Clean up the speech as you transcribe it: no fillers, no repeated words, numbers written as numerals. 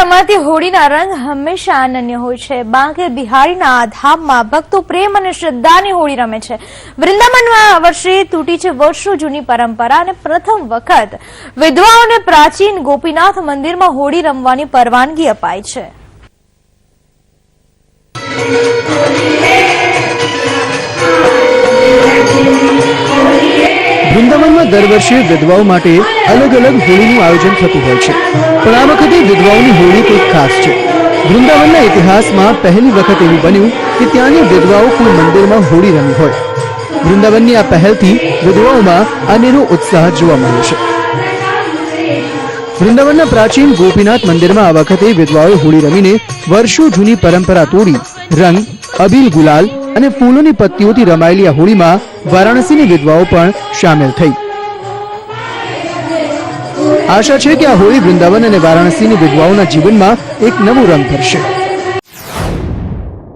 રમાતી હોળીના રંગ હંમેશા અનન્ય હોય છે। બાંકે બિહારીના આ ધામમાં ભક્તો પ્રેમ અને શ્રદ્ધાની હોળી રમે છે। વૃંદાવનમાં આ વર્ષે તૂટી છે વર્ષો જૂની પરંપરા અને પ્રથમ વખત વિધવાઓને પ્રાચીન ગોપીનાથ મંદિરમાં હોળી રમવાની પરવાનગી અપાઈ છે। વૃંદાવનમાં દર વર્ષે વિધવાઓ માટે અલગ અલગ હોળીનું આયોજન થતું હોય છે, પણ આ વખતે વિધવાઓની હોળી કંઈક ખાસ છે। વૃંદાવનના ઇતિહાસમાં પહેલી વખત એવું બન્યું કે ત્યાંની વિધવાઓ કોઈ મંદિરમાં હોળી રમી હોય। વૃંદાવનની આ પહેલથી વિધવાઓમાં અનેરો ઉત્સાહ જોવા મળ્યો છે। વૃંદાવનના પ્રાચીન ગોપીનાથ મંદિરમાં આ વખતે વિધવાઓએ હોળી રમીને વર્ષો જૂની પરંપરા તોડી રંગ, અબીલ, ગુલાલ અને ફૂલોની પત્તીઓથી રમાયેલી આ હોળીમાં વારાણસીની વિધવાઓ પણ સામેલ થઈ। આશા છે કે આ હોળી વૃંદાવન અને વારાણસીની વિધવાઓના જીવનમાં એક નવો રંગ ભરશે।